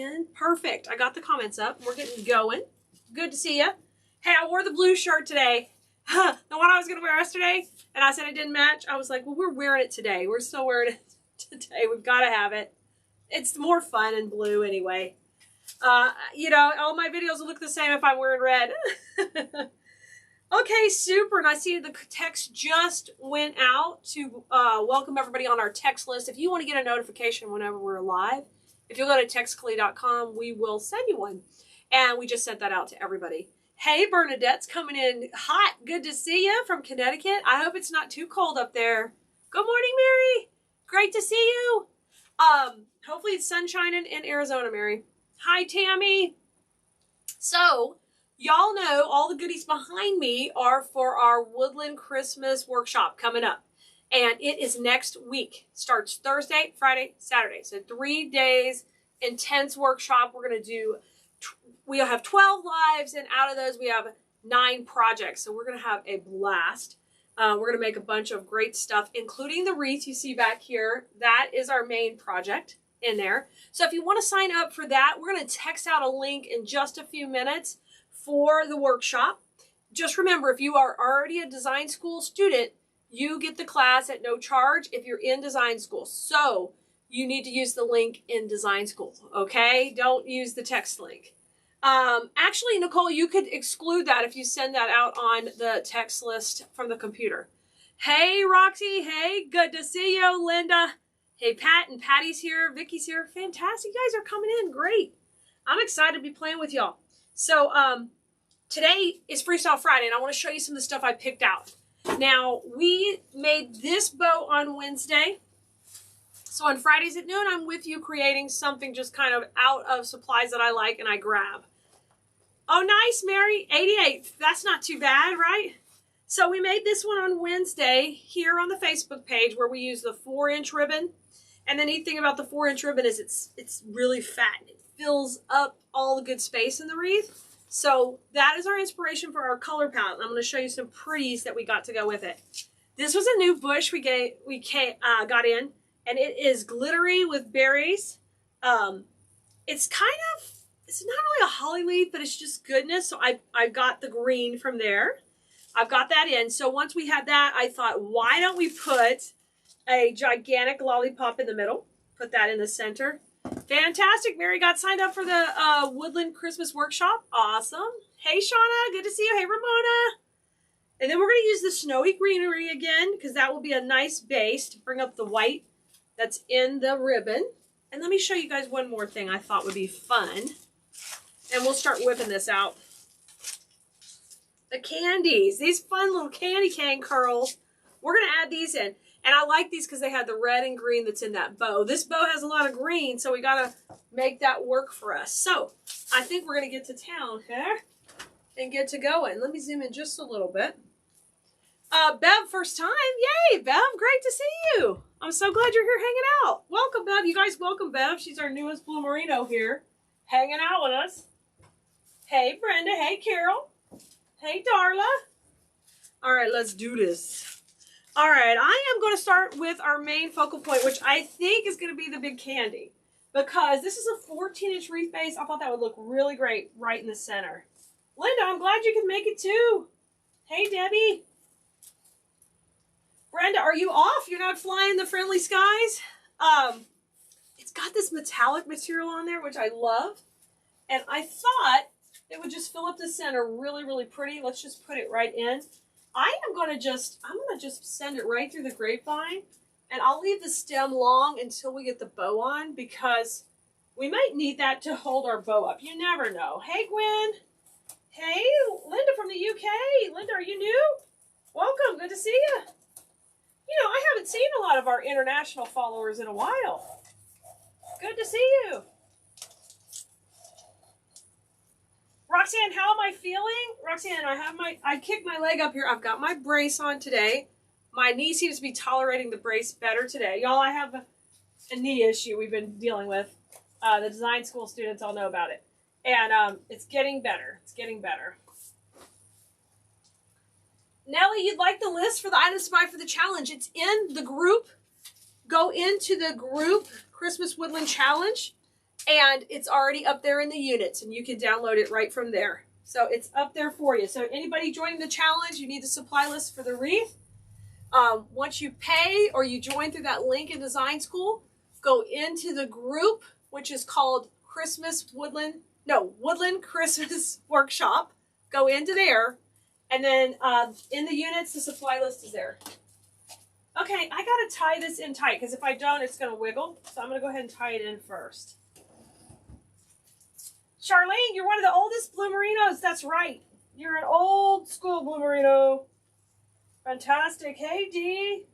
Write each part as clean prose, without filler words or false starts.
in. Perfect. I got the comments up. We're getting going. Good to see you. Hey, I wore the blue shirt today. The one I was going to wear yesterday, and I said it didn't match. I was like, well, we're wearing it today. We're still wearing it today. We've got to have it. It's more fun in blue anyway. You know, all my videos will look the same if I'm wearing red. Okay, super. And I see the text just went out to welcome everybody on our text list. If you want to get a notification whenever we're live, if you'll go to textclee.com, we will send you one. And we just sent that out to everybody. Hey, Bernadette's coming in hot. Good to see you from Connecticut. I hope it's not too cold up there. Good morning, Mary. Great to see you. Hopefully it's sunshine in Arizona, Mary. Hi, Tammy. So, y'all know all the goodies behind me are for our Woodland Christmas workshop coming up. And it is next week. Starts Thursday, Friday, Saturday. So 3 days, intense workshop. We're going to do, we'll have 12 lives, and out of those we have 9 projects. So we're going to have a blast. We're going to make a bunch of great stuff, including the wreath you see back here. That is our main project in there. So if you want to sign up for that, we're going to text out a link in just a few minutes for the workshop. Just remember, if you are already a design school student, you get the class at no charge if you're in design school. So you need to use the link in design school, okay? Don't use the text link. Actually, Nicole, you could exclude that if you send that out on the text list from the computer. Hey, Roxy. Hey, good to see you, Linda. Hey, Pat and Patty's here. Vicky's here. Fantastic. You guys are coming in. Great. I'm excited to be playing with y'all. So, today is Freestyle Friday, and I want to show you some of the stuff I picked out. Now, we made this bow on Wednesday. So on Fridays at noon, I'm with you creating something just kind of out of supplies that I like and I grab. Oh, nice, Mary. 88th. That's not too bad, right? So we made this one on Wednesday here on the Facebook page where we use the 4-inch ribbon. And the neat thing about the 4-inch ribbon is it's really fat. It fills up all the good space in the wreath. So that is our inspiration for our color palette. I'm going to show you some pretties that we got to go with it. This was a new bush we got in, and it is glittery with berries. It's not really a holly leaf, but it's just goodness. So I got the green from there. I've got that in. So once we had that, I thought, why don't we put a gigantic lollipop in the middle? Put that in the center. Fantastic. Mary got signed up for the Woodland Christmas Workshop. Awesome. Hey, Shauna. Good to see you. Hey, Ramona. And then we're going to use the snowy greenery again because that will be a nice base to bring up the white that's in the ribbon. And let me show you guys one more thing I thought would be fun. And we'll start whipping this out. The candies. These fun little candy cane curls. We're going to add these in. And I like these because they have the red and green that's in that bow. This bow has a lot of green, so we got to make that work for us. So I think we're going to get to town here and get to going. Let me zoom in just a little bit. Bev, first time. Yay, Bev. Great to see you. I'm so glad you're here hanging out. Welcome, Bev. You guys welcome Bev. She's our newest Blue Merino here, hanging out with us. Hey, Brenda. Hey, Carol. Hey, Darla. All right, let's do this. All right, I am going to start with our main focal point, which I think is going to be the big candy. Because this is a 14-inch wreath base. I thought that would look really great right in the center. Linda, I'm glad you can make it too. Hey, Debbie. Brenda, are you off? You're not flying the friendly skies? It's got this metallic material on there, which I love. And I thought it would just fill up the center really, really pretty. Let's just put it right in. I'm going to just send it right through the grapevine, and I'll leave the stem long until we get the bow on because we might need that to hold our bow up. You never know. Hey, Gwen. Hey, Linda from the UK. Linda, are you new? Welcome. Good to see you. You know, I haven't seen a lot of our international followers in a while. Good to see you. Roxanne, how am I feeling? Roxanne, I kicked my leg up here. I've got my brace on today. My knee seems to be tolerating the brace better today. Y'all, I have a knee issue we've been dealing with. The design school students all know about it. And it's getting better. It's getting better. Nellie, you'd like the list for the items to buy for the challenge. It's in the group. Go into the group Christmas Woodland Challenge. And it's already up there in the units, and you can download it right from there. So it's up there for you. So anybody joining the challenge, you need the supply list for the wreath. Once you pay or you join through that link in Design School, go into the group, which is called Woodland Christmas Workshop. Go into there, and then in the units, the supply list is there. Okay, I gotta tie this in tight, because if I don't, it's gonna wiggle. So I'm gonna go ahead and tie it in first. Charlene, you're one of the oldest Bloomerinos. That's right. You're an old school Bloomerino. Fantastic. Hey, Dee.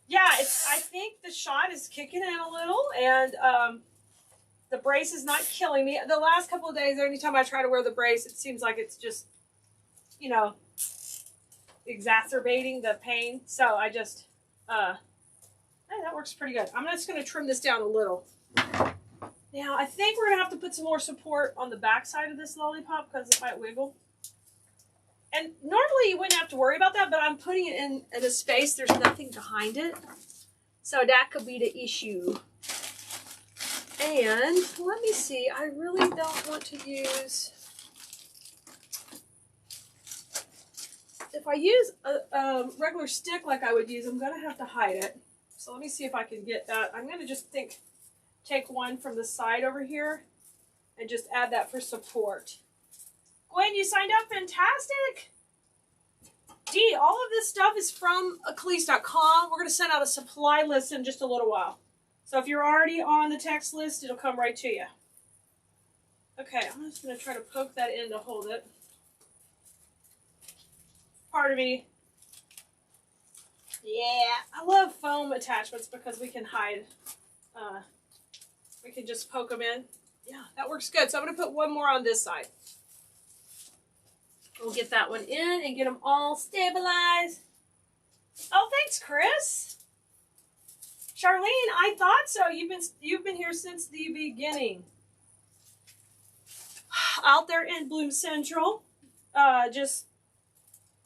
Yeah, I think the shot is kicking in a little, and the brace is not killing me. The last couple of days, anytime I try to wear the brace, it seems like it's just, you know, exacerbating the pain. So I just, hey, that works pretty good. I'm just going to trim this down a little. Now, I think we're going to have to put some more support on the back side of this lollipop because it might wiggle. And normally you wouldn't have to worry about that, but I'm putting it in a space. There's nothing behind it. So that could be the issue. And let me see. I really don't want to use... If I use a regular stick like I would use, I'm going to have to hide it. So let me see if I can get that. I'm going to just take one from the side over here and just add that for support. Gwen, you signed up. Fantastic. Dee, all of this stuff is from Achilles.com. We're going to send out a supply list in just a little while. So if you're already on the text list, it'll come right to you. Okay, I'm just going to try to poke that in to hold it. Part of me. Yeah, I love foam attachments because we can hide. We can just poke them in. Yeah, that works good. So I'm going to put one more on this side. We'll get that one in and get them all stabilized. Oh, thanks, Chris. Charlene, I thought so. You've been here since the beginning. Out there in Bloom Central, just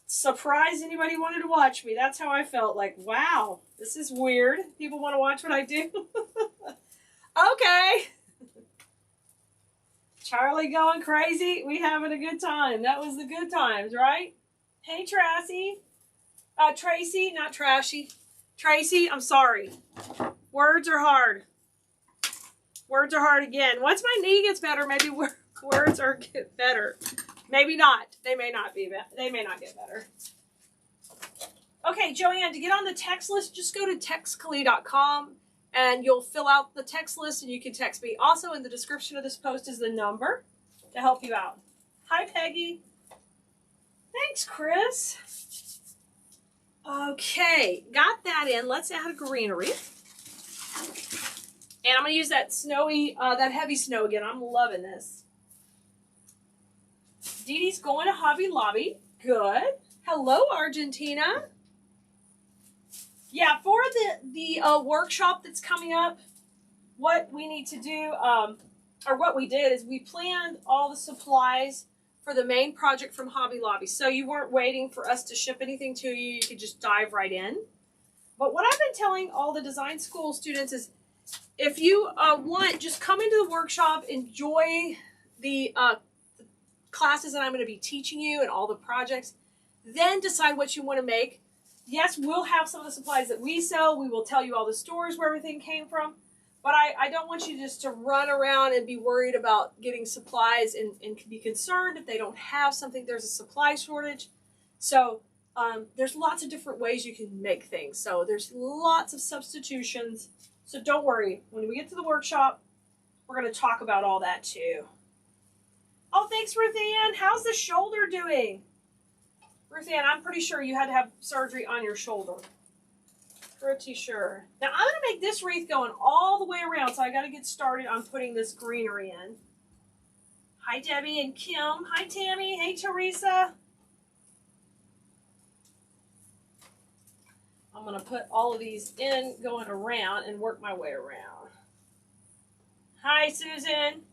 surprised anybody wanted to watch me. That's how I felt. Like, wow, this is weird. People want to watch what I do. Okay. Charlie going crazy. We having a good time. That was the good times, right? Hey, Tracy. Tracy, not Trashy. Tracy, I'm sorry. Words are hard. Words are hard again. Once my knee gets better, maybe words are get better. Maybe not. They may not be. They may not get better. Okay, Joanne, to get on the text list, just go to textcali.com and you'll fill out the text list and you can text me. Also, in the description of this post is the number to help you out. Hi, Peggy. Thanks, Chris. Okay, got that in. Let's add greenery. And I'm going to use that snowy, that heavy snow again. I'm loving this. Dee Dee's going to Hobby Lobby. Good. Hello, Argentina. Yeah, for the workshop that's coming up, what we need to do, or what we did is we planned all the supplies for the main project from Hobby Lobby. So you weren't waiting for us to ship anything to you. You could just dive right in. But what I've been telling all the design school students is if you want, just come into the workshop, enjoy the classes that I'm going to be teaching you and all the projects, then decide what you want to make. Yes, we'll have some of the supplies that we sell. We will tell you all the stores where everything came from. But I don't want you just to run around and be worried about getting supplies and be concerned if they don't have something. There's a supply shortage. So there's lots of different ways you can make things. So there's lots of substitutions. So don't worry. When we get to the workshop, we're going to talk about all that too. Oh, thanks, Ruth Ann. How's the shoulder doing? Ruth Ann, I'm pretty sure you had to have surgery on your shoulder. Pretty sure. Now, I'm going to make this wreath going all the way around, so I got to get started on putting this greenery in. Hi, Debbie and Kim. Hi, Tammy. Hey, Teresa. I'm going to put all of these in going around and work my way around. Hi, Susan.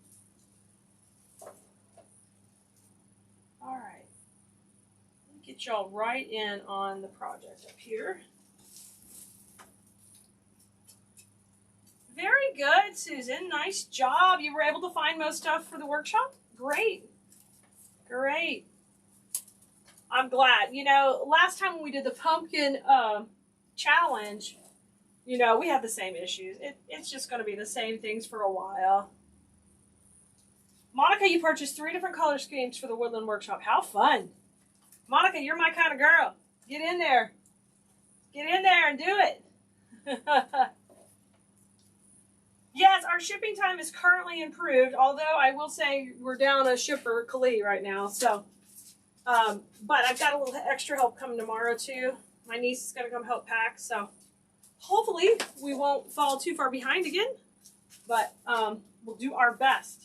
All right. Let me get y'all right in on the project up here. Very good, Susan. Nice job. You were able to find most stuff for the workshop? Great. Great. I'm glad. You know, last time when we did the pumpkin challenge, you know, we had the same issues. It's just going to be the same things for a while. Monica, you purchased 3 different color schemes for the woodland workshop. How fun. Monica, you're my kind of girl. Get in there. Get in there and do it. Yes, our shipping time is currently improved, although I will say we're down a shipper, Kali, right now. So, but I've got a little extra help coming tomorrow, too. My niece is going to come help pack, so hopefully we won't fall too far behind again, but we'll do our best.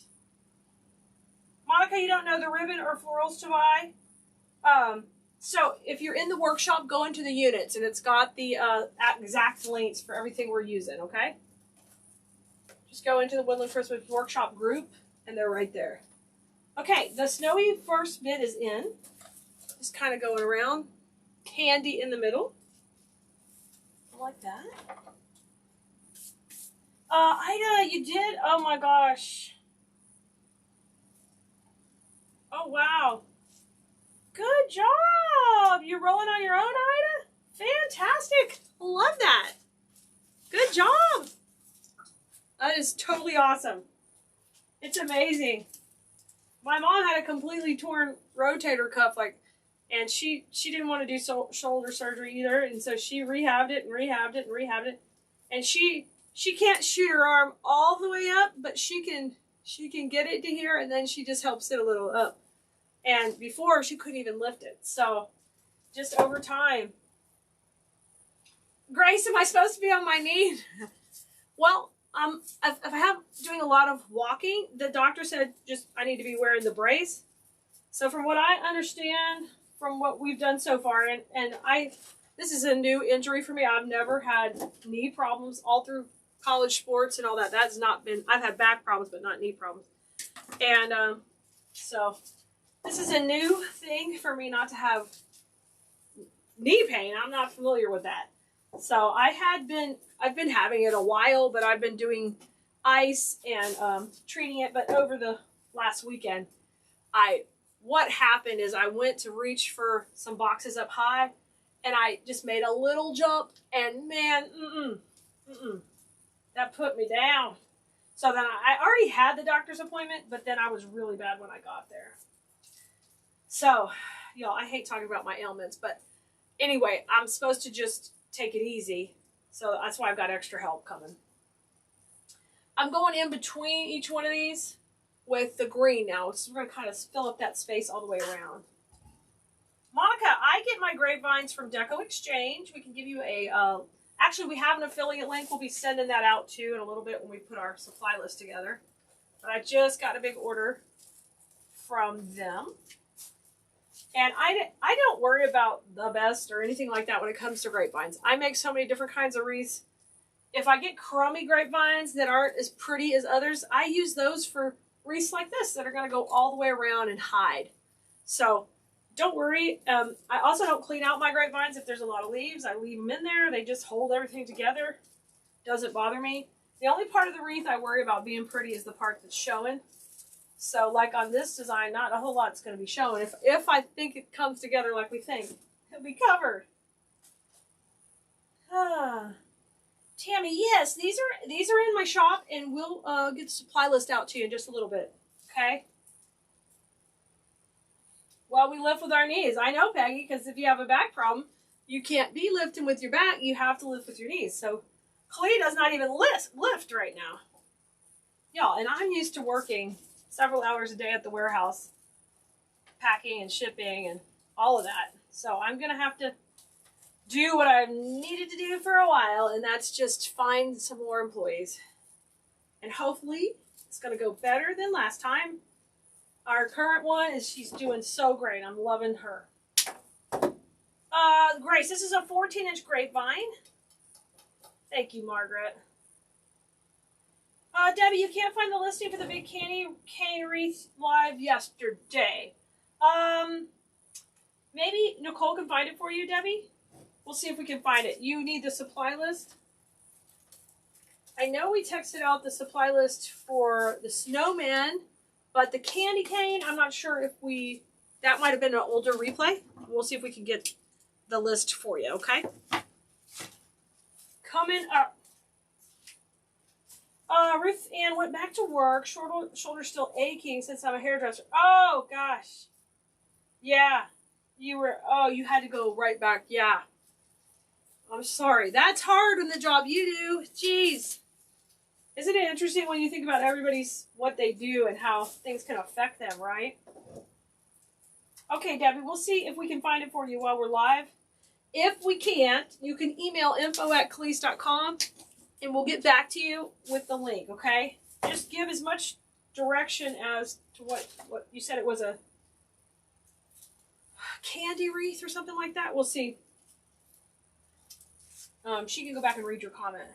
Monica, you don't know the ribbon or florals to buy? So if you're in the workshop, go into the units, and it's got the exact links for everything we're using, okay? Just go into the Woodland Christmas Workshop group, and they're right there. Okay, the snowy first bit is in. Just kind of going around. Candy in the middle. Like that. Ida, you did? Oh my gosh. Oh, wow. Good job. You're rolling on your own, Ida? Fantastic. Love that. Good job. That is totally awesome. It's amazing. My mom had a completely torn rotator cuff, and she didn't want to do shoulder surgery either, and so she rehabbed it and rehabbed it and rehabbed it. And she can't shoot her arm all the way up, but she can get it to here, and then she just helps it a little up. And before, she couldn't even lift it. So just over time. Grace, am I supposed to be on my knee? Well, if I have doing a lot of walking, the doctor said I need to be wearing the brace. So from what I understand, from what we've done so far, and this is a new injury for me. I've never had knee problems all through college sports and all that. That's not been, I've had back problems, but not knee problems. And so this is a new thing for me not to have knee pain. I'm not familiar with that. So I've been having it a while, but I've been doing ice and treating it. But over the last weekend, what happened is I went to reach for some boxes up high, and I just made a little jump, and man, that put me down. So then I already had the doctor's appointment, but then I was really bad when I got there. So, y'all, I hate talking about my ailments, but anyway, I'm supposed to just take it easy. So that's why I've got extra help coming. I'm going in between each one of these with the green now. So we're going to kind of fill up that space all the way around. Monica, I get my grapevines from Deco Exchange. We can give you actually we have an affiliate link. We'll be sending that out too in a little bit when we put our supply list together. But I just got a big order from them. And I don't worry about the best or anything like that when it comes to grapevines. I make so many different kinds of wreaths. If I get crummy grapevines that aren't as pretty as others, I use those for wreaths like this that are going to go all the way around and hide. So don't worry. I also don't clean out my grapevines if there's a lot of leaves. I leave them in there. They just hold everything together. Doesn't bother me. The only part of the wreath I worry about being pretty is the part that's showing. So like on this design, not a whole lot's going to be shown. If I think it comes together like we think, it'll be covered. Tammy, yes, these are in my shop, and we'll get the supply list out to you in just a little bit. Okay? Well, we lift with our knees. I know, Peggy, because if you have a back problem, you can't be lifting with your back. You have to lift with your knees. So Clea does not even lift right now. Y'all, and I'm used to working several hours a day at the warehouse, packing and shipping and all of that. So I'm going to have to do what I've needed to do for a while, and that's just find some more employees. And hopefully it's going to go better than last time. Our current one she's doing so great. I'm loving her. Grace, this is a 14-inch grapevine. Thank you, Margaret. Debbie, you can't find the listing for the big cane wreath live yesterday. Maybe Nicole can find it for you, Debbie? We'll see if we can find it. You need the supply list? I know we texted out the supply list for the snowman, but the candy cane, I'm not sure if that might have been an older replay. We'll see if we can get the list for you, okay? Coming up. Ruth Ann went back to work. Shoulder still aching since I'm a hairdresser. Oh, gosh. Yeah. You had to go right back. Yeah. I'm sorry. That's hard in the job you do. Jeez. Isn't it interesting when you think about what they do and how things can affect them, right? Okay, Debbie, we'll see if we can find it for you while we're live. If we can't, you can email info@cleese.com and we'll get back to you with the link, okay? Just give as much direction as to what you said. It was a candy wreath or something like that. We'll see. She can go back and read your comment.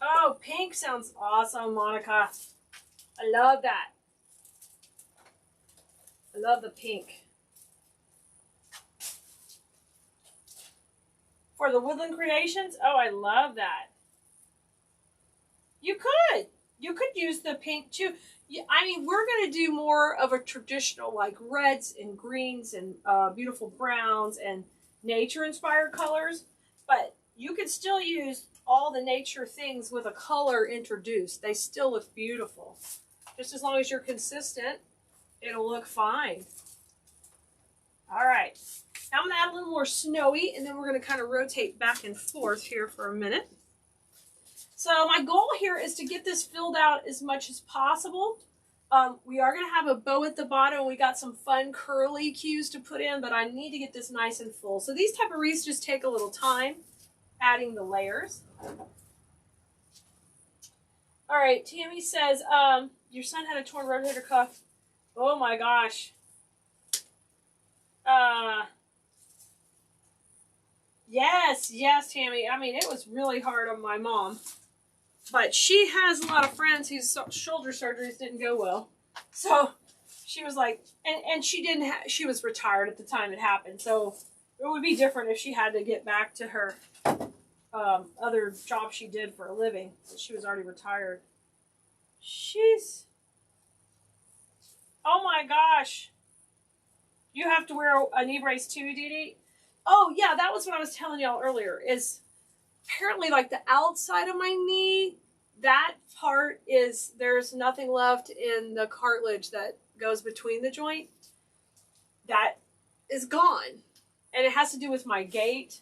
Oh, pink sounds awesome, Monica. I love that. I love the pink. For the Woodland Creations? Oh, I love that. You could use the pink too. I mean, we're going to do more of a traditional like reds and greens and beautiful browns and nature-inspired colors. But you could still use all the nature things with a color introduced. They still look beautiful. Just as long as you're consistent, it'll look fine. All right. Now I'm going to add a little more snowy, and then we're going to kind of rotate back and forth here for a minute. So my goal here is to get this filled out as much as possible. We are going to have a bow at the bottom. We got some fun curly cues to put in, but I need to get this nice and full. So these type of wreaths just take a little time adding the layers. All right, Tammy says, your son had a torn rotator cuff. Oh my gosh. Yes, Tammy. I mean, it was really hard on my mom. But she has a lot of friends whose shoulder surgeries didn't go well. So she was like, and she was retired at the time it happened. So it would be different if she had to get back to her other job she did for a living. She was already retired. Oh my gosh. You have to wear a knee brace too, Dee Dee? Oh yeah, that was what I was telling y'all earlier, is apparently like the outside of my knee, that part there's nothing left in the cartilage that goes between the joint. That is gone. And it has to do with my gait.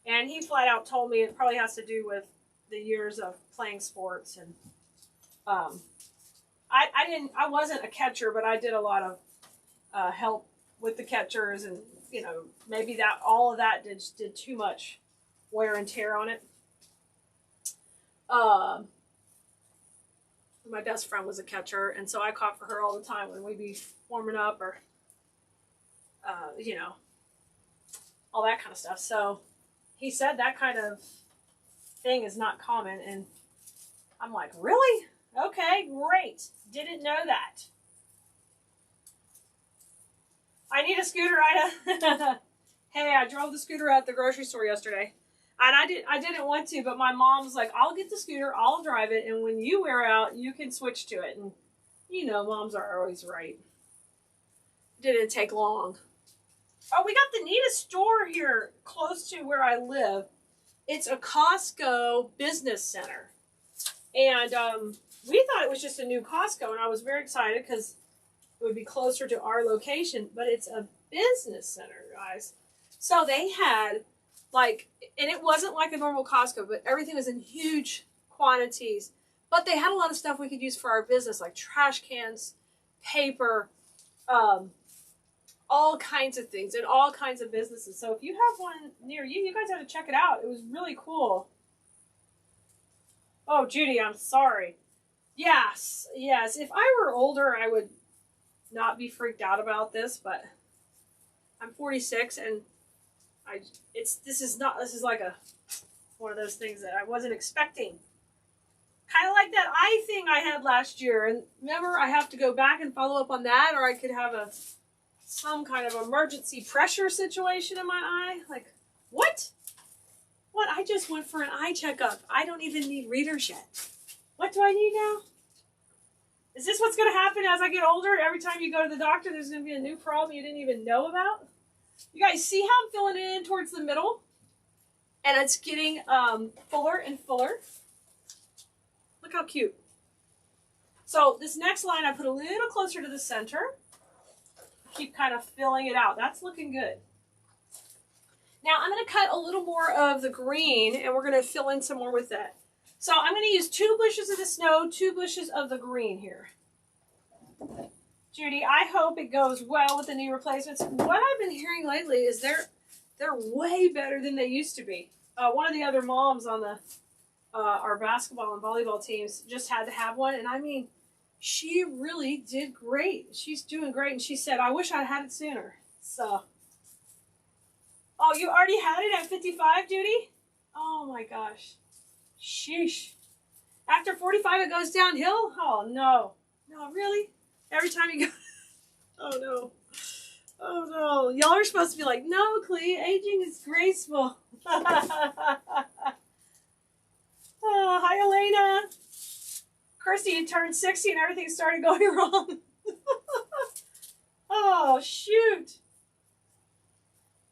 And he flat out told me it probably has to do with the years of playing sports. And I wasn't a catcher, but I did a lot of help with the catchers, and you know, maybe all of that did too much wear and tear on it. My best friend was a catcher, and so I caught for her all the time when we'd be warming up or you know, all that kind of stuff. So he said that kind of thing is not common, and I'm like, really? Okay, great. Didn't know that. I need a scooter, Ida. Hey, I drove the scooter at the grocery store yesterday. And I didn't want to, but my mom was like, I'll get the scooter, I'll drive it, and when you wear out, you can switch to it. And, you know, moms are always right. Didn't take long. Oh, we got the neatest store here close to where I live. It's a Costco business center. And we thought it was just a new Costco, and I was very excited because it would be closer to our location, but it's a business center, guys. So they had, like, and it wasn't like a normal Costco, but everything was in huge quantities. But they had a lot of stuff we could use for our business, like trash cans, paper, all kinds of things, and all kinds of businesses. So if you have one near you, you guys have to check it out. It was really cool. Oh, Judy, I'm sorry. Yes. If I were older, I would not be freaked out about this, but I'm 46, and this is like one of those things that I wasn't expecting. Kind of like that eye thing I had last year, and remember, I have to go back and follow up on that, or I could have some kind of emergency pressure situation in my eye. Like, what What? I just went for an eye checkup. I don't even need readers yet. What do I need now? Is this what's going to happen as I get older? Every time you go to the doctor, there's going to be a new problem you didn't even know about? You guys see how I'm filling it in towards the middle? And it's getting fuller and fuller. Look how cute. So this next line I put a little closer to the center. Keep kind of filling it out. That's looking good. Now I'm going to cut a little more of the green and we're going to fill in some more with that. So I'm going to use 2 bushes of the snow, 2 bushes of the green here. Judy, I hope it goes well with the knee replacements. What I've been hearing lately is they're way better than they used to be. One of the other moms on the our basketball and volleyball teams just had to have one. And I mean, she really did great. She's doing great. And she said, I wish I had it sooner. So, oh, you already had it at 55, Judy? Oh my gosh. Sheesh. After 45, it goes downhill? Oh, no. No, really? Every time you go... Oh, no. Oh, no. Y'all are supposed to be like, no, Clee, aging is graceful. Oh, hi, Elena. Christy, you turned 60 and everything started going wrong. Oh, shoot.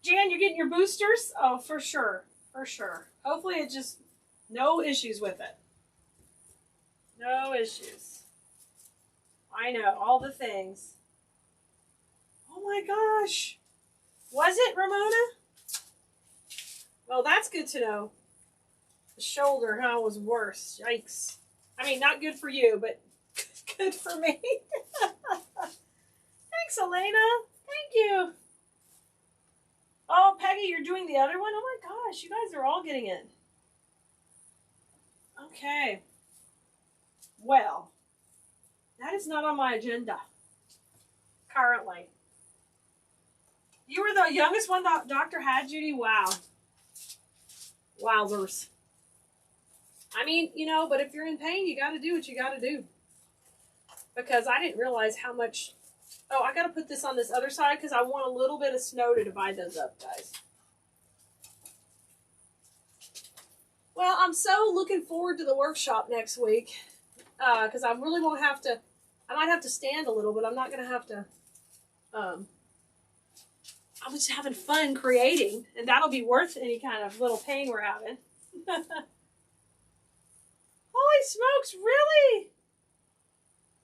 Jan, you're getting your boosters? Oh, for sure. For sure. Hopefully it just... No issues with it. No issues. I know, all the things. Oh my gosh. Was it, Ramona? Well, that's good to know. The shoulder, huh, was worse. Yikes. I mean, not good for you, but good for me. Thanks, Elena. Thank you. Oh, Peggy, you're doing the other one? Oh my gosh, you guys are all getting it. Okay. Well, that is not on my agenda currently. You were the youngest one the doctor had, Judy? Wow. Wowzers. I mean, you know, but if you're in pain, you got to do what you got to do. Because I didn't realize how much... Oh, I got to put this on this other side because I want a little bit of snow to divide those up, guys. Well, I'm so looking forward to the workshop next week because I really won't have to... I might have to stand a little, but I'm not going to have to... I'm just having fun creating, and that'll be worth any kind of little pain we're having. Holy smokes, really?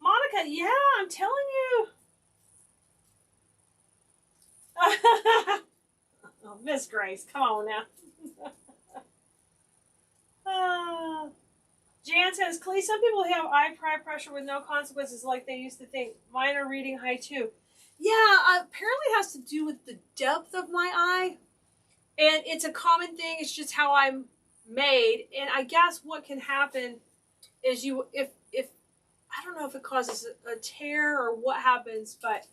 Monica, yeah, I'm telling you. Oh, Miss Grace, come on now. Jan says, Clee, some people have eye pressure with no consequences like they used to think. Mine are reading high too. Yeah, apparently it has to do with the depth of my eye. And it's a common thing. It's just how I'm made. And I guess what can happen is if I don't know if it causes a tear or what happens, but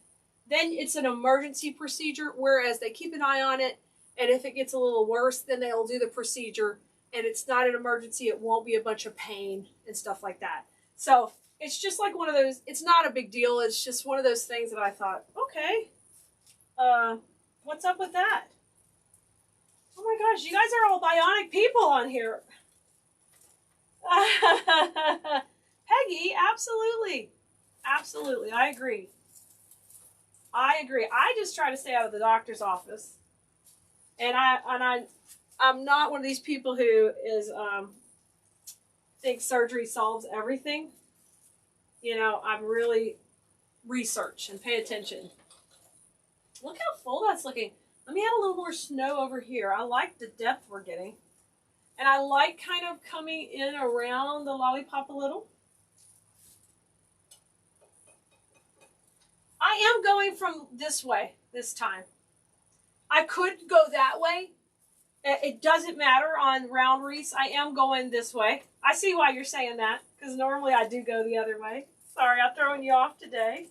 then it's an emergency procedure, whereas they keep an eye on it. And if it gets a little worse, then they'll do the procedure. And it's not an emergency. It won't be a bunch of pain and stuff like that. So it's just like one of those, it's not a big deal. It's just one of those things that I thought, okay, what's up with that? Oh my gosh, you guys are all bionic people on here. Peggy, absolutely. Absolutely, I agree. I agree. I just try to stay out of the doctor's office. And I'm not one of these people who is thinks surgery solves everything. You know, I'm really research and pay attention. Look how full that's looking. Let me add a little more snow over here. I like the depth we're getting. And I like kind of coming in around the lollipop a little. I am going from this way this time. I could go that way. It doesn't matter on round wreaths. I am going this way. I see why you're saying that, because normally I do go the other way. Sorry, I'm throwing you off today,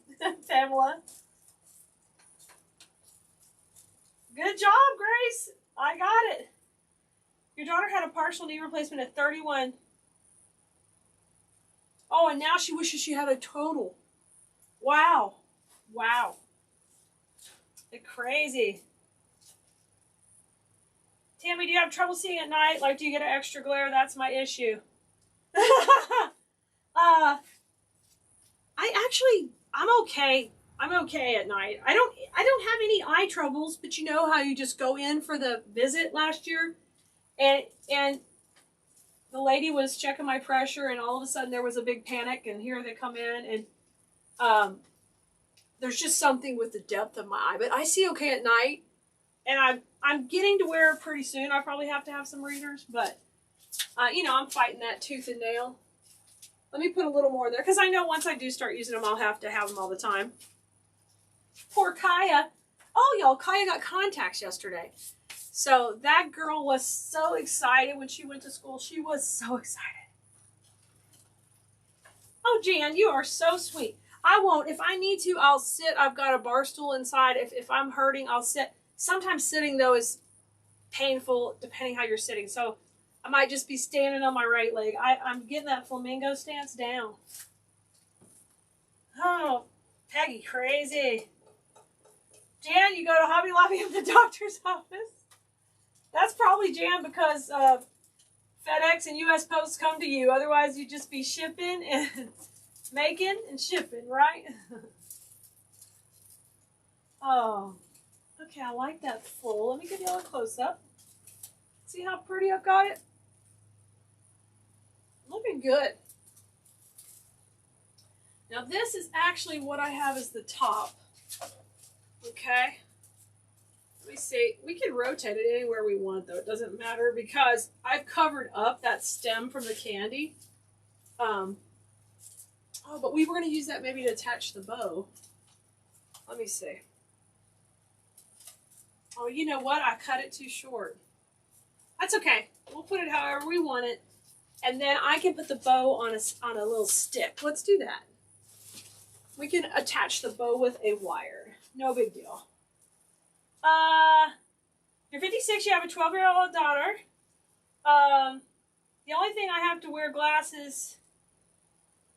Pamela. Good job, Grace. I got it. Your daughter had a partial knee replacement at 31. Oh, and now she wishes she had a total. Wow. Wow. It's crazy. Tammy, do you have trouble seeing at night? Like, do you get an extra glare? That's my issue. I'm okay. I'm okay at night. I don't have any eye troubles, but you know how you just go in for the visit last year, and the lady was checking my pressure, and all of a sudden there was a big panic, and here they come in, and there's just something with the depth of my eye, but I see okay at night, and I'm getting to wear it pretty soon. I probably have to have some readers, but you know, I'm fighting that tooth and nail. Let me put a little more there, because I know once I do start using them, I'll have to have them all the time. Poor Kaya. Oh, y'all, Kaya got contacts yesterday. So that girl was so excited when she went to school. She was so excited. Oh, Jan, you are so sweet. I won't. If I need to, I'll sit. I've got a bar stool inside. If I'm hurting, I'll sit. Sometimes sitting, though, is painful depending how you're sitting. So I might just be standing on my right leg. I'm getting that flamingo stance down. Oh, Peggy, crazy. Jan, you go to Hobby Lobby at the doctor's office. That's probably, Jan, because FedEx and U.S. Post come to you. Otherwise, you'd just be shipping and making and shipping, right? Oh, okay, I like that full. Let me give you a close-up. See how pretty I've got it? Looking good. Now this is actually what I have as the top. Okay. Let me see. We can rotate it anywhere we want, though. It doesn't matter because I've covered up that stem from the candy. Oh, but we were going to use that maybe to attach the bow. Let me see. Oh, you know what? I cut it too short. That's okay. We'll put it however we want it. And then I can put the bow on a little stick. Let's do that. We can attach the bow with a wire. No big deal. You're 56. You have a 12-year-old daughter. The only thing I have to wear glasses.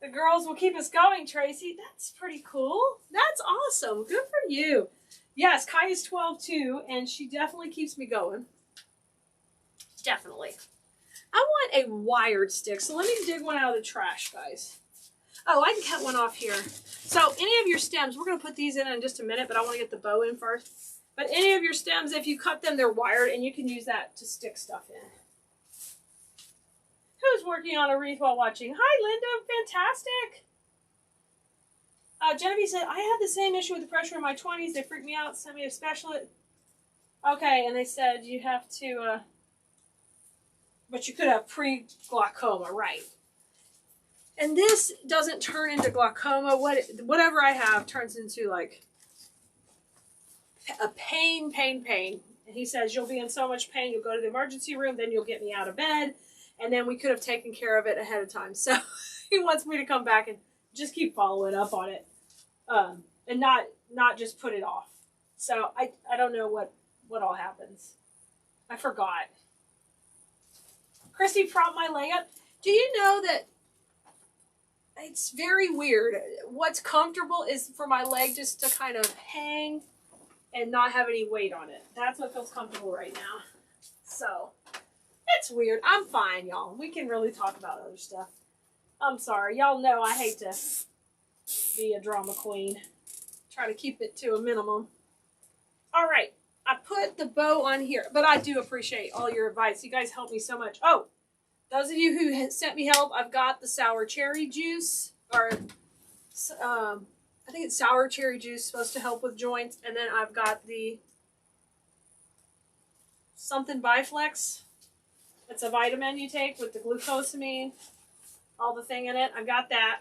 The girls will keep us going, Tracy. That's pretty cool. That's awesome. Good for you. Yes, Kaya's 12 too, and she definitely keeps me going. Definitely. I want a wired stick, so let me dig one out of the trash, guys. Oh, I can cut one off here. So any of your stems, we're going to put these in just a minute, but I want to get the bow in first. But any of your stems, if you cut them, they're wired, and you can use that to stick stuff in. Who's working on a wreath while watching? Hi, Linda. Fantastic. Genevieve said, I had the same issue with the pressure in my 20s. They freaked me out, sent me to specialist. Okay, and they said you have to... but you could have pre-glaucoma, right? And this doesn't turn into glaucoma. Whatever I have turns into like a pain. And he says, you'll be in so much pain, you'll go to the emergency room, then you'll get me out of bed. And then we could have taken care of it ahead of time. So he wants me to come back and just keep following up on it. And not just put it off. So I don't know what all happens. I forgot. Christy propped my leg up. Do you know that it's very weird? What's comfortable is for my leg just to kind of hang and not have any weight on it. That's what feels comfortable right now. So, it's weird. I'm fine, y'all. We can really talk about other stuff. I'm sorry. Y'all know I hate to be a drama queen. Try to keep it to a minimum. All right. I put the bow on here, but I do appreciate all your advice. You guys help me so much. Oh, those of you who sent me help, I've got the sour cherry juice, or I think it's sour cherry juice, supposed to help with joints, and then I've got the something Biflex. It's a vitamin you take with the glucosamine, all the thing in it. I've got that.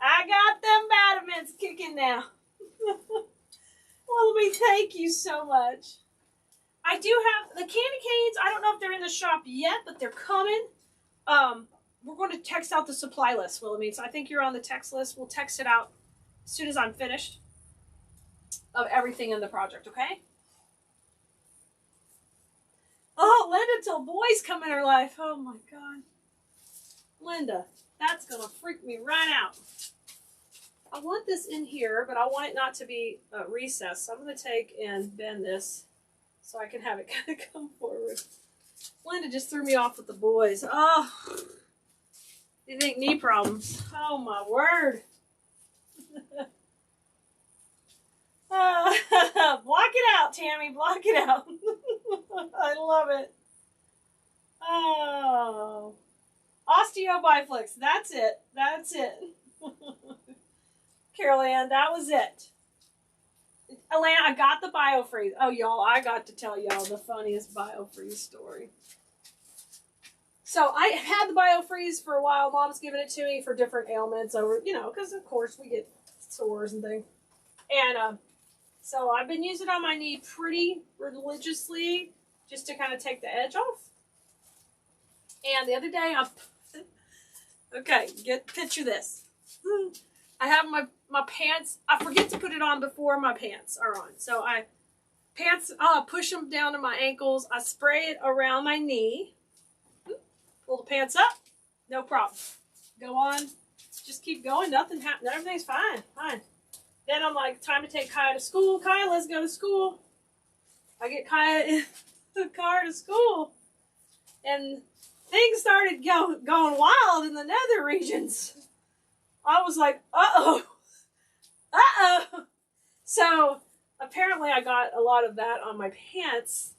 I got them vitamins kicking now. Well, we thank you so much. I do have the candy canes. I don't know if they're in the shop yet, but they're coming. We're going to text out the supply list, Wilhelmine. So I think you're on the text list. We'll text it out as soon as I'm finished of everything in the project, okay? Oh, Linda till boys come in her life. Oh my God. Linda, that's going to freak me right out. I want this in here, but I want it not to be recessed. So I'm going to take and bend this so I can have it kind of come forward. Linda just threw me off with the boys. Oh, you think knee problems? Oh my word. Block it out, Tammy. Block it out. I love it. Oh. Osteobiflex. That's it. That's it. Carol Ann, that was it. Alana, I got the biofreeze. Oh, y'all, I got to tell y'all the funniest biofreeze story. So I had the biofreeze for a while. Mom's given it to me for different ailments over, because of course we get sores and things. And so I've been using it on my knee pretty religiously just to kind of take the edge off. And the other day, picture this. I have my pants. I forget to put it on before my pants are on. So push them down to my ankles. I spray it around my knee. Pull the pants up. No problem. Go on. Just keep going. Nothing happened. Everything's fine. Fine. Then I'm like, time to take Kaya to school. Kaya, let's go to school. I get Kaya in the car to school. And things started going wild in the nether regions. I was like, uh-oh. Uh-oh. So apparently I got a lot of that on my pants.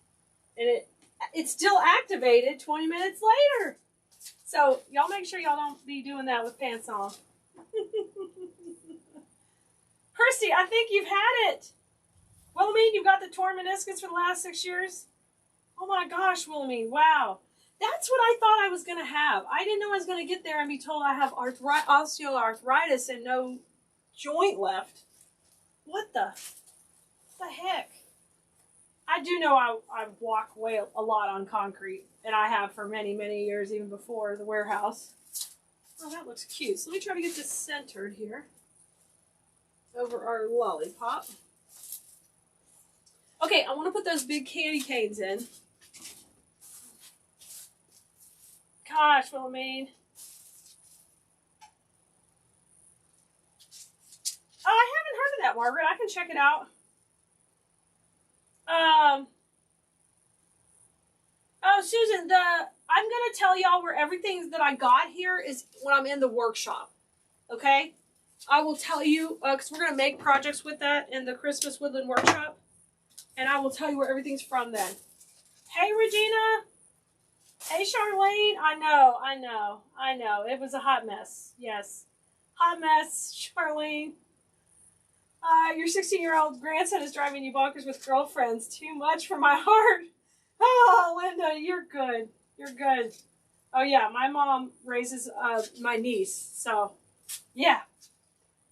And it's still activated 20 minutes later. So y'all make sure y'all don't be doing that with pants on. Kirsty, I think you've had it. Wilhelmine, you've got the torn meniscus for the last 6 years? Oh my gosh, Wilhelmine, wow. That's what I thought I was going to have. I didn't know I was going to get there and be told I have osteoarthritis and no joint left. What the heck? I do know I walk a lot on concrete, and I have for many, many years, even before the warehouse. Oh, that looks cute. So let me try to get this centered here over our lollipop. Okay, I want to put those big candy canes in. Gosh, Wilhelmine. Oh, I haven't heard of that, Margaret. I can check it out. Oh, Susan, I'm going to tell y'all where everything that I got here is when I'm in the workshop. Okay? I will tell you, because we're going to make projects with that in the Christmas Woodland Workshop. And I will tell you where everything's from then. Hey, Regina. Hey, Charlene. I know. It was a hot mess. Yes. Hot mess, Charlene. Your 16-year-old grandson is driving you bonkers with girlfriends. Too much for my heart. Oh, Linda, you're good. You're good. Oh, yeah, my mom raises my niece. So, yeah.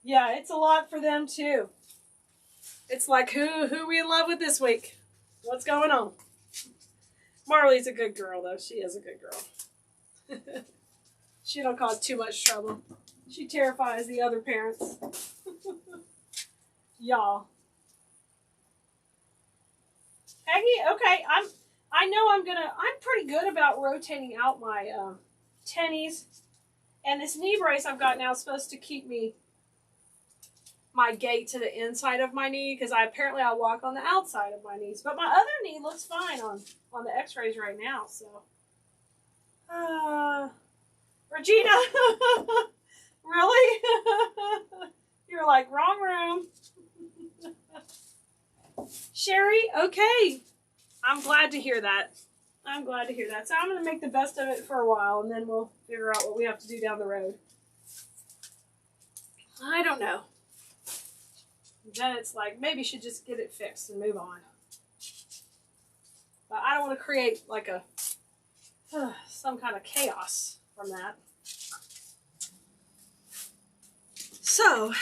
Yeah, it's a lot for them, too. It's like, who are we in love with this week? What's going on? Marley's a good girl, though. She is a good girl. She don't cause too much trouble. She terrifies the other parents. Y'all. Peggy, okay, I'm pretty good about rotating out my tennies. And this knee brace I've got now is supposed to keep my gait to the inside of my knee, because I walk on the outside of my knees. But my other knee looks fine on the x-rays right now, so. Regina, really? You're like, wrong room. Sherry, okay. I'm glad to hear that. So I'm going to make the best of it for a while, and then we'll figure out what we have to do down the road. I don't know. Then it's like, maybe you should just get it fixed and move on. But I don't want to create like some kind of chaos from that. So,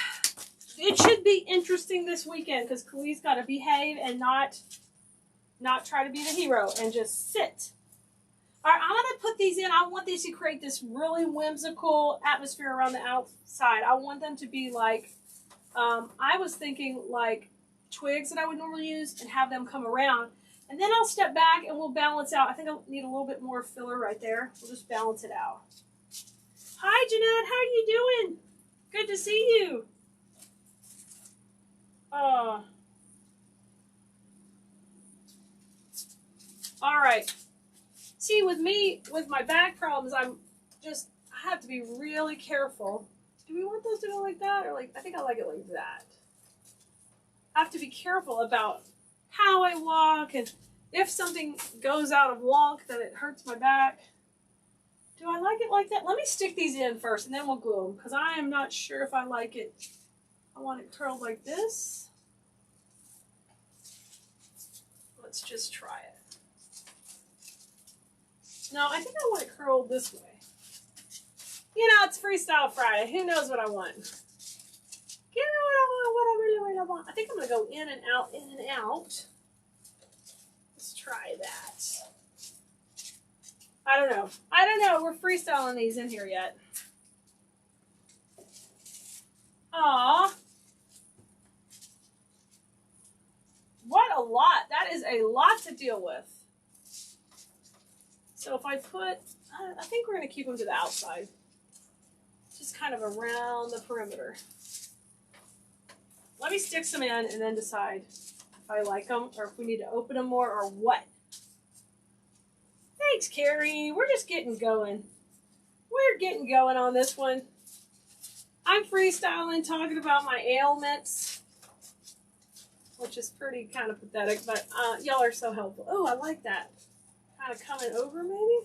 it should be interesting this weekend, because Khalid's got to behave and not try to be the hero and just sit. All right, I'm going to put these in. I want these to create this really whimsical atmosphere around the outside. I want them to be like, I was thinking like twigs that I would normally use and have them come around. And then I'll step back and we'll balance out. I think I'll need a little bit more filler right there. We'll just balance it out. Hi, Jeanette. How are you doing? Good to see you. All right. See, with me, with my back problems, I have to be really careful. Do we want those to go like that? Or like, I think I like it like that. I have to be careful about how I walk, and if something goes out of walk, then it hurts my back. Do I like it like that? Let me stick these in first, and then we'll glue them, because I am not sure if I like it. I want it curled like this. Let's just try it. No, I think I want it curled this way. You know, it's Freestyle Friday. Who knows what I want? Give me what I want, what I really want. I think I'm going to go in and out, in and out. Let's try that. I don't know. I don't know. We're freestyling these in here yet. Aw. What a lot. That is a lot to deal with. So if I put, I think we're going to keep them to the outside. Just kind of around the perimeter. Let me stick some in and then decide if I like them or if we need to open them more or what. Thanks, Carrie. We're just getting going. We're getting going on this one. I'm freestyling, talking about my ailments, which is pretty kind of pathetic, but y'all are so helpful. Oh, I like that. Kind of coming over, maybe?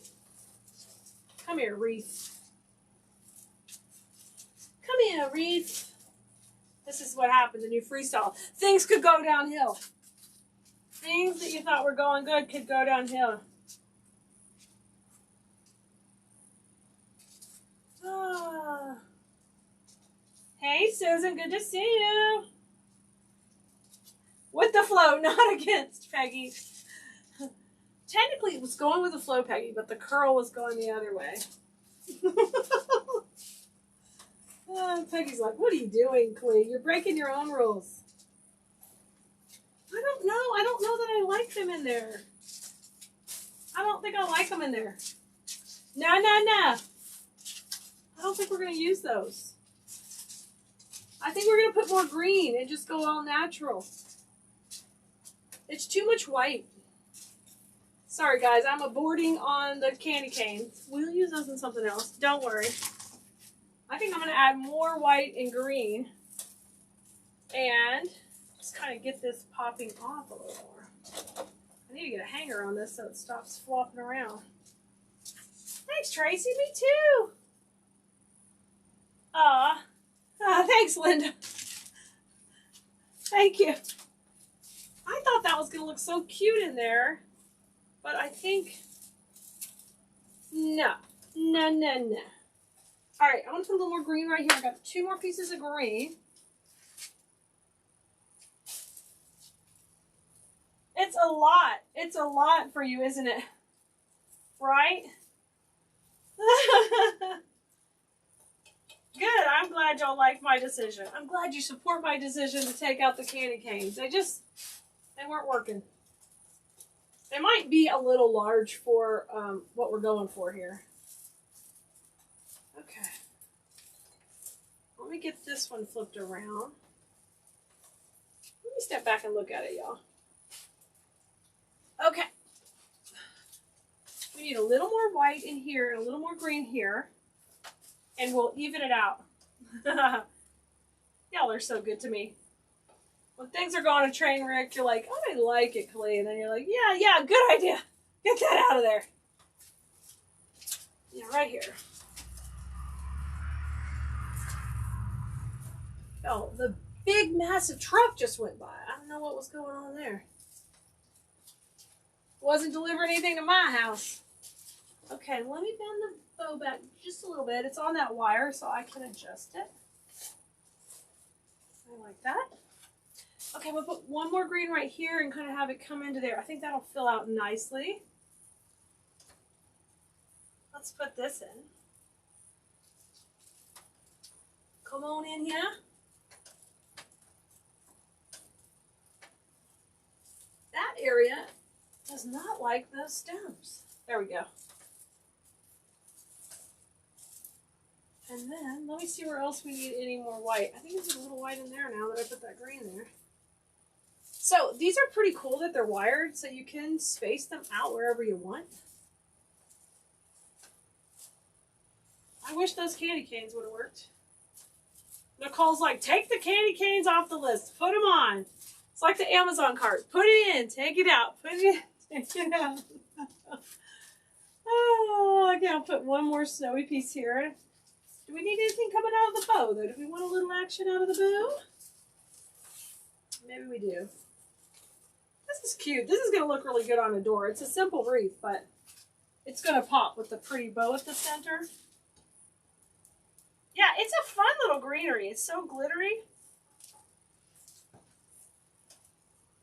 Come here, wreath. Come here, wreath. This is what happens when you freestyle. Things could go downhill. Things that you thought were going good could go downhill. Ah. Hey, Susan, good to see you. With the flow, not against, Peggy. Technically, it was going with the flow, Peggy, but the curl was going the other way. Peggy's like, what are you doing, Clee? You're breaking your own rules. I don't know. I don't know that I like them in there. I don't think I like them in there. No. I don't think we're going to use those. I think we're going to put more green and just go all natural. It's too much white. Sorry, guys. I'm aborting on the candy canes. We'll use those in something else. Don't worry. I think I'm going to add more white and green. And just kind of get this popping off a little more. I need to get a hanger on this so it stops flopping around. Thanks, Tracy. Me too. Thanks, Linda. Thank you. I thought that was going to look so cute in there. But I think, no. All right, I'm going to put a little more green right here. I've got 2 more pieces of green. It's a lot. It's a lot for you, isn't it? Right? Good. I'm glad y'all like my decision. I'm glad you support my decision to take out the candy canes. They weren't working. They might be a little large for what we're going for here. Okay. Let me get this one flipped around. Let me step back and look at it, y'all. Okay. We need a little more white in here and a little more green here. And we'll even it out. Y'all are so good to me. When things are going a train wreck, you're like, I like it, Klee. And then you're like, yeah, good idea. Get that out of there. Yeah, right here. Oh, the big, massive truck just went by. I don't know what was going on there. Wasn't delivering anything to my house. Okay, let me bend the bow back just a little bit. It's on that wire, so I can adjust it. I like that. Okay, we'll put one more green right here and kind of have it come into there. I think that'll fill out nicely. Let's put this in. Come on in here. That area does not like those stems. There we go. And then, let me see where else we need any more white. I think there's a little white in there now that I put that green there. So, these are pretty cool that they're wired, so you can space them out wherever you want. I wish those candy canes would have worked. Nicole's like, take the candy canes off the list. Put them on. It's like the Amazon cart. Put it in. Take it out. Put it in. Take it out. Oh, okay. I'll put one more snowy piece here. Do we need anything coming out of the bow, though? Do we want a little action out of the bow? Maybe we do. This is cute. This is going to look really good on a door. It's a simple wreath, but it's going to pop with the pretty bow at the center. Yeah, it's a fun little greenery. It's so glittery.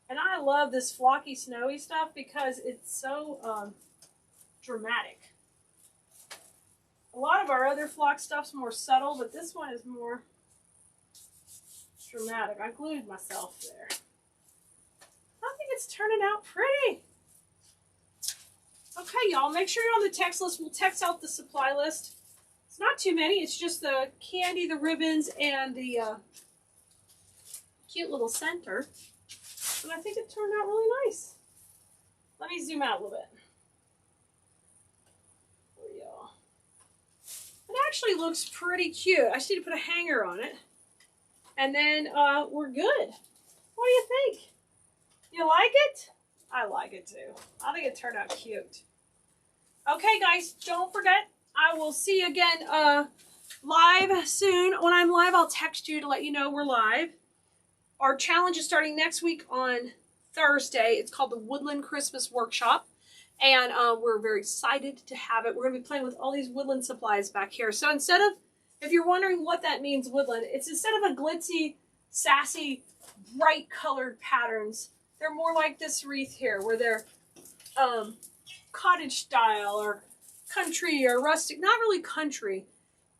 And I love this flocky, snowy stuff because it's so dramatic. A lot of our other flock stuff's more subtle, but this one is more dramatic. I glued myself there. I think it's turning out pretty. Okay, y'all, make sure you're on the text list. We'll text out the supply list. It's not too many. It's just the candy, the ribbons, and the cute little center. And I think it turned out really nice. Let me zoom out a little bit. For y'all. It actually looks pretty cute. I just need to put a hanger on it. And then we're good. What do you think? You like it? I like it too. I think it turned out cute. Okay, guys, don't forget, I will see you again live soon. When I'm live, I'll text you to let you know we're live. Our challenge is starting next week on Thursday. It's called the Woodland Christmas Workshop. And we're very excited to have it. We're going to be playing with all these woodland supplies back here. So instead of, if you're wondering what that means, woodland, it's instead of a glitzy, sassy, bright colored patterns, they're more like this wreath here, where they're cottage style or country or rustic. Not really country,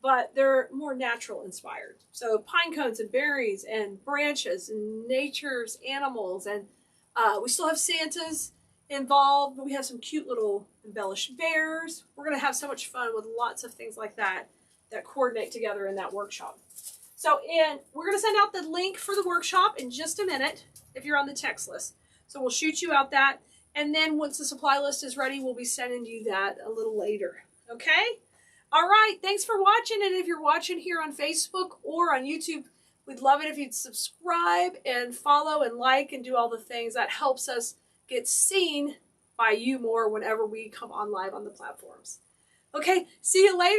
but they're more natural inspired. So pine cones and berries and branches and nature's animals. And we still have Santas involved, but we have some cute little embellished bears. We're going to have so much fun with lots of things like that that coordinate together in that workshop. So we're going to send out the link for the workshop in just a minute if you're on the text list. So we'll shoot you out that. And then once the supply list is ready, we'll be sending you that a little later. Okay? All right. Thanks for watching. And if you're watching here on Facebook or on YouTube, we'd love it if you'd subscribe and follow and like and do all the things. That helps us get seen by you more whenever we come on live on the platforms. Okay? See you later.